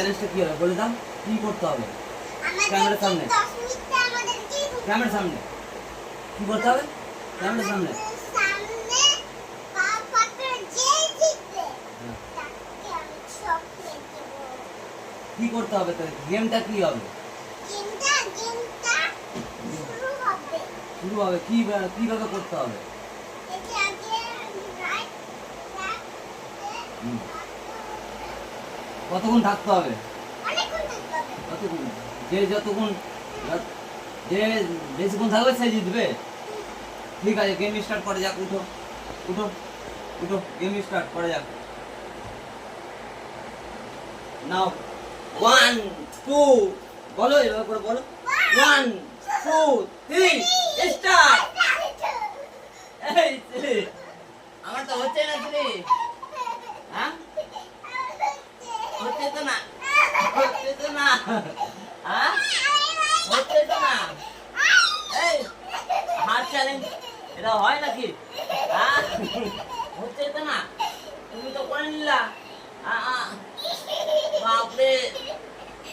চ্যালেঞ্জটা কি হবে বলে দাও, কি করতে হবে? ক্যামেরার সামনে, ক্যামেরার সামনে কি করতে হবে? ক্যামেরার সামনে কি করতে হবে? তো গেমটা কি হবে? শুরু হবে কিভাবে করতে হবে? কতক্ষণ থাকতে হবে? কতক্ষণ? যে বেশিক্ষণ থাকবে সে জিতবে। ঠিক আছে, গেম স্টার্ট করা যাক। উঠো উঠো উঠো, গেম স্টার্ট করা যাক। নাও 1 2 বলো, এভাবে করে বলো। 1 2 3 স্টার্ট। এই ছেলে, আমার তো হচ্ছে না ছেলে। হ্যাঁ, হচ্ছে তো না, হচ্ছে তো না। হ্যাঁ, হচ্ছে তো না। এই হাত চ্যালেঞ্জ এটা হয় নাকি? হ্যাঁ, হচ্ছে তো না। তুমি তো করে নিলা। বাপরে,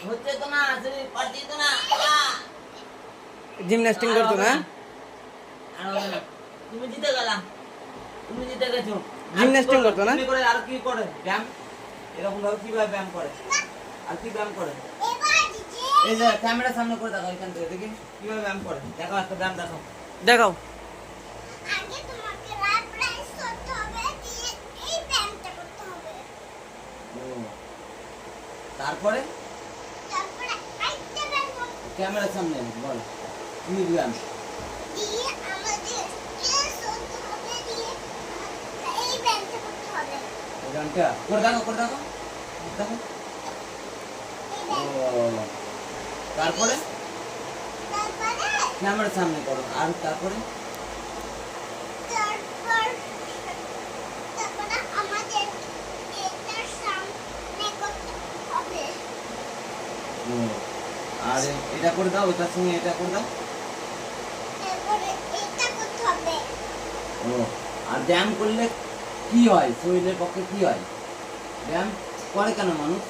হচ্ছে তো না, পারছি তো না। জিমন্যাস্টিং করতো না? তুমি জিতে গেলা, তুমি জিতে গেছো। জিমন্যাস্টিং করতো না? তুমি করে আর কি করে ব্যায়াম, এরকম ভাবে কিভাবে ব্যায়াম করে, আর কি ব্যায়াম করে? এই যে ক্যামেরার সামনে করে দেখাও, এখান থেকে দেখি কিভাবে ব্যায়াম করে। দেখাও, একটা ব্যায়াম দেখাও। দেখাও। আগে তোমাকে রাইজ করতে হবে, দিয়ে এই ব্যায়ামটা করতে হবে। তারপরে আরেকটা ব্যায়াম করতে ক্যামেরার সামনে বল কি ব্যায়াম। দিয়ে আমাদের প্রেস করতে হবে, দিয়ে এই ব্যায়ামটা করতে হবে। এই ব্যায়ামটা করে দেখো, করে দেখো, দেখো। এই ও, ব্যায়াম তারপরে তারপরে ক্যামেরার সামনে করো। আর তারপরে তারপর তারপরে আমাদের এটার সামনে করতে হবে। ও, আর এটা করে দাও, ওটার সঙ্গে এটা করে দাও। তারপরে এটা করতে হবে। ও, আর ব্যায়াম করলে কি হয়, শরীরের পক্ষে কি হয়? ব্যায়াম করে কেন মানুষ?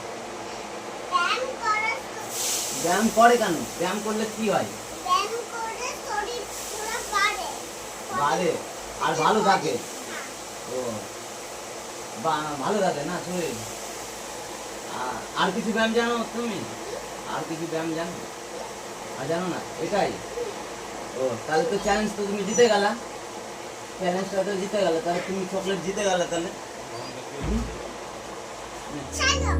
ব্যায়াম করার ব্যায়াম করে কেন? ব্যায়াম করলে কি হয়? ব্যায়াম করে শরীর পুরো বাড়ে আর ভালো থাকে। হ্যাঁ। ও, ভালো থাকে না শরীর? আর কিছু ব্যায়াম জানো তুমি? আর কিছু ব্যায়াম জানো? আর জানো না? এটাই। ও, তাহলে তো চ্যালেঞ্জ তো তুমি জিতে গেলা। চ্যালেঞ্জটা তো জিতে গেলে, তাহলে তুমি চকলেট জিতে গেলে তাহলে। চলো